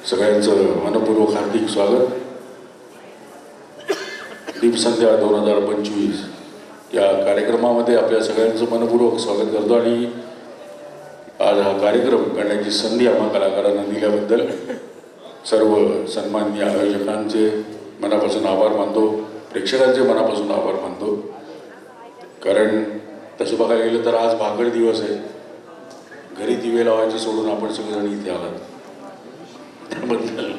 सगळ्यांचं मनपूर्वक हार्दिक स्वागत. दीपसंध्या 2025 या कार्यक्रमामध्ये आपल्या सगळ्यांचं मनपूर्वक स्वागत करतो आणि आज हा कार्यक्रम करण्याची संधी आम्हा कलाकारांना दिल्याबद्दल सर्व सन्माननीय आयोजकांचे मनापासून आभार मानतो, प्रेक्षकांचे मनापासून आभार मानतो. कारण तसं बघायला गेलं तर आज भाकड दिवस आहे. घरी दिवे लावायचे सोडून आपण सगळेजण इथे आलात, त्याबद्दल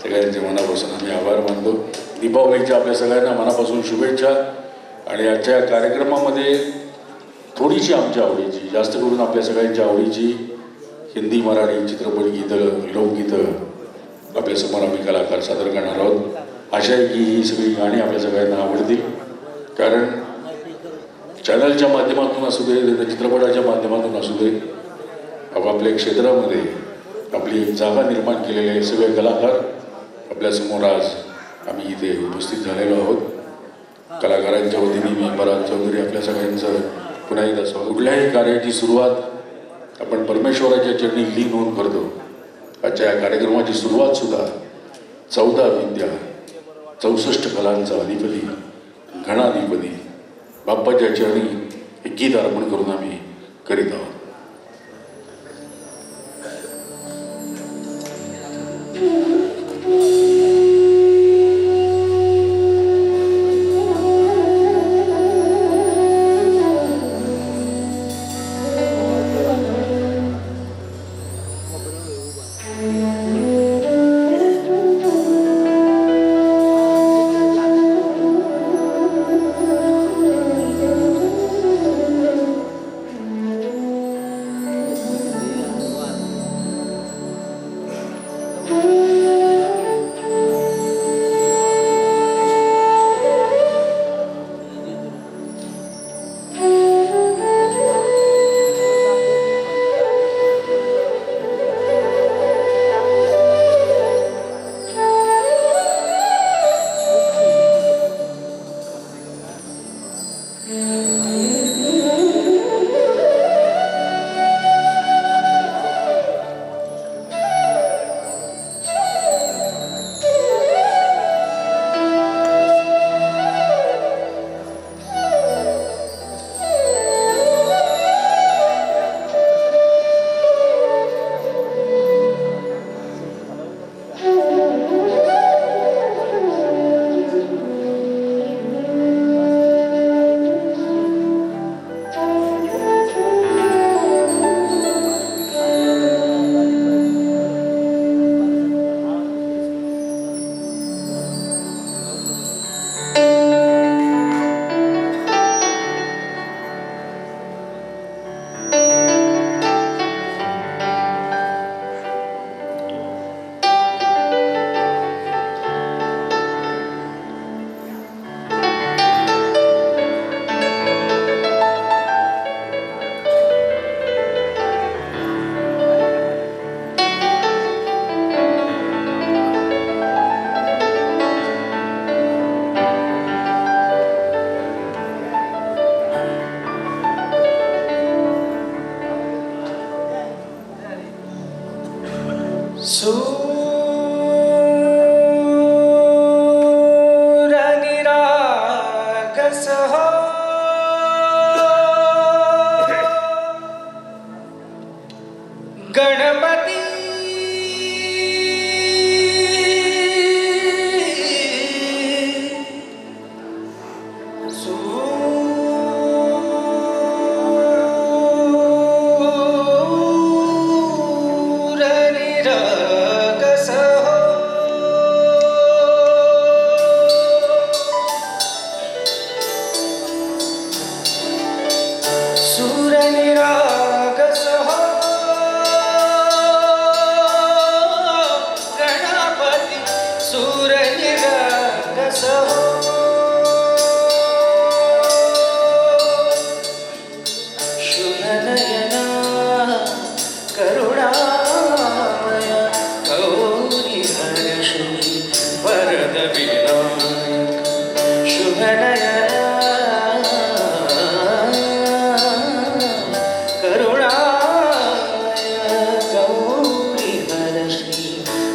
सगळ्यांचे मनापासून आम्ही आभार मानतो. दीपावलीच्या आपल्या सगळ्यांना मनापासून शुभेच्छा. आणि आजच्या कार्यक्रमामध्ये थोडीशी आमच्या आवडीची, जास्त करून आपल्या सगळ्यांच्या आवडीची हिंदी मराठी चित्रपट गीतं, लोकगीतं आपल्यासमोर आम्ही कलाकार सादर करणार आहोत. आशा आहे की ही सगळी गाणी आपल्या सगळ्यांना आवडतील. कारण चॅनलच्या माध्यमातून असू दे, चित्रपटाच्या माध्यमातून असू दे, आपापल्या क्षेत्रामध्ये आपली एक जागा निर्माण केलेले सगळे कलाकार आपल्यासमोर आज आम्ही इथे उपस्थित झालेलो आहोत. कलाकारांच्या वतीने मी पराग चौधरी आपल्या सगळ्यांचं पुन्हा एकदा स्वागत. कुठल्याही कार्याची सुरुवात आपण परमेश्वराच्या चरणी लीन होऊन करतो. आजच्या या कार्यक्रमाची सुरुवातसुद्धा 14 विद्या 64 कलांचा अधिपती गणाधिपती बाप्पाच्या चरणी एक गीत अर्पण करून आम्ही करीत आहोत.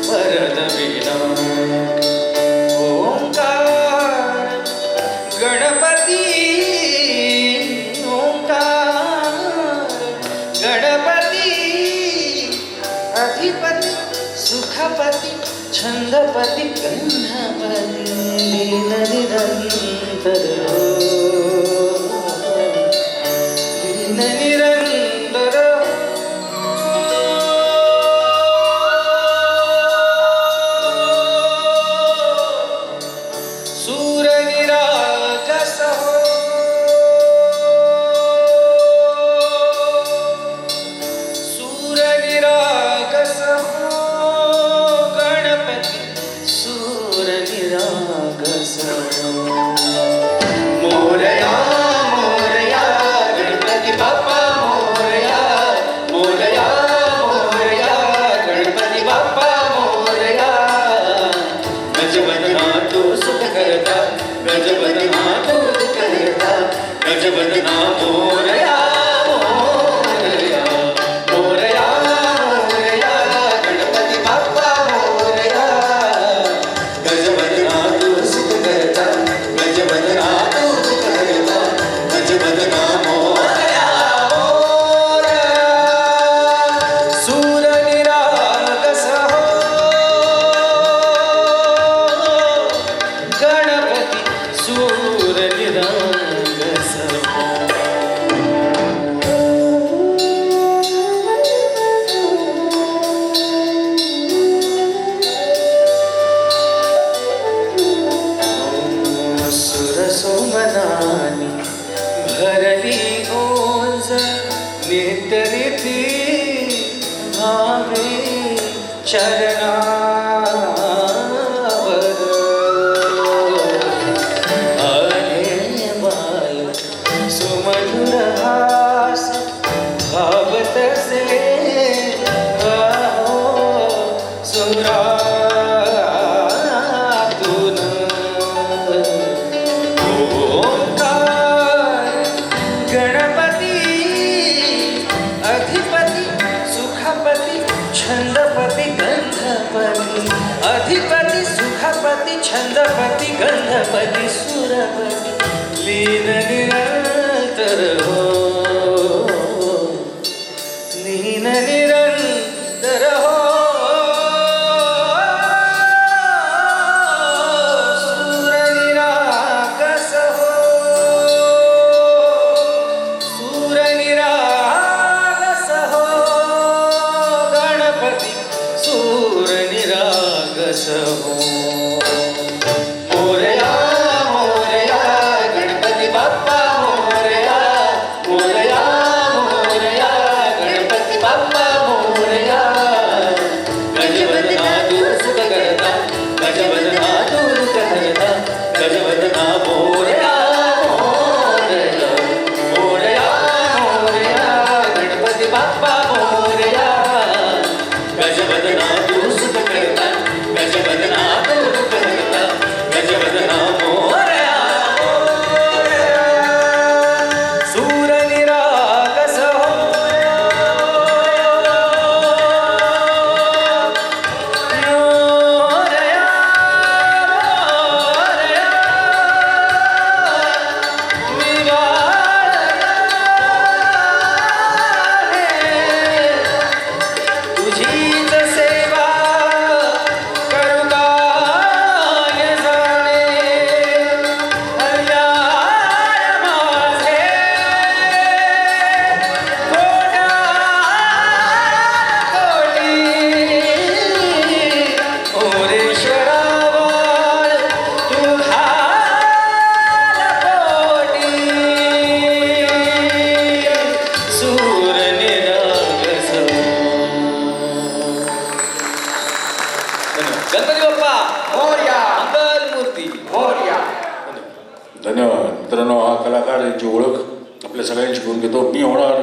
वरद विना ओंकार गणपती ओंकार गणपती अधिपती सुखपती छंदपती गंधपती लीन निरंतर लीन निरंतर सूरनिरागस सूरनिरागस गणपती सूरनिरागस मोरया मोरया गणपती बाप्पा मोरया मोरया मोरया गणपती बाप्पा मोरया गजवदना तो सुख करता गजवदना तो सुख करता गजवदना मोरया मोरया मोरया मोरया गणपती बाप्पा मोरया गजवदना तो सुख करता गजवदना तो सुख करता गजवदना मोरया मोरया सूरनिरागस गणपती सूरनिरागस सुरसोमनानी भरली ओंज नितरिती भावे चरणावर आले बाल सुमधुर हास भावत से गाओ सुरातून ओंकार गणपती अधिपती सुखपती छंदपती गंधपती अधिपती सुखपती छंदपती गंधपती सुरपती लीन निरंतर हो लीन निरंतर हो सूरनिरागस हो सूरनिरागस हो गणपती सूरनिरागस हो मोरया मोरया गणपती बाप्पा मोरया मोरया मोरया गणपती बाप्पा मोरया गजवदना दूर सुख करता गजवदना दूर करता गजवदना मोरया मोरया मोरया मोरया गणपती बाप्पा मोरया गजवदना दूर सुख करता गजवदना दूर करता गजवदना मोरया मोरया सूरनिरागस मोरया मोरया तुझीच सेवा करू काय जाणे हरियाय माझे कोट्या कोटी ओरेश्वरावर तू घाल पोटी सूरनिरागस गणपती बाप्पा मोरया मंगल मूर्ती मोरया धन्यवाद मित्रांनो. हा कलाकार यांची ओळख आपल्या सगळ्यांची करून घेतो. मी होणार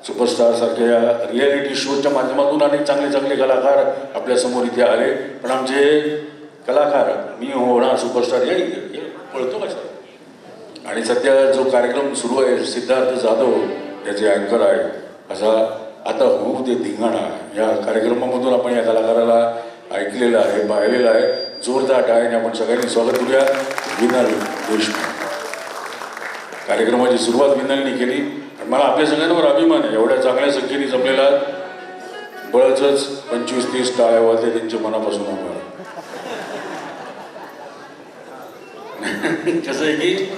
सुपरस्टार सारख्या या रियालिटी शोच्या माध्यमातून अनेक चांगले चांगले कलाकार आपल्या समोर इथे आले. पण आमचे कलाकार मी होणार सुपरस्टार या ओळखतो का सर? आणि सध्या जो कार्यक्रम सुरू आहे सिद्धार्थ जाधव याचे अँकर आहे असा आता होऊ दे धिंगाणा या कार्यक्रमामधून आपण या कलाकाराला ऐकलेलं आहे, पाहिलेलं आहे. जोरदार टाळ्याने आपण सगळ्यांनी स्वागत करूया विनल देशमुख. कार्यक्रमाची सुरुवात विनलनी केली आणि मला आपल्या सगळ्यांवर अभिमान आहे. एवढ्या चांगल्या संख्येने जमलेला बळच 25-30 टाळ्या वाजले त्यांच्या मनापासून आम्हाला. कसं आहे की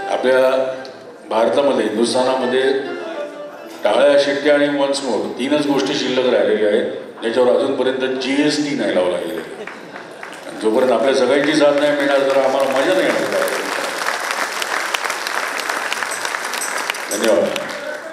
आपल्या भारतामध्ये, हिंदुस्थानामध्ये टाळ्या, शिट्ट्या आणि वन्स मोर 3च गोष्टी शिल्लक राहिलेल्या आहेत, ज्याच्यावर अजूनपर्यंत GST नाही लावला गेलेला. आणि जोपर्यंत आपल्या सगळ्यांची साथ नाही मिळणार तर आम्हाला मजा नाही येणार. धन्यवाद.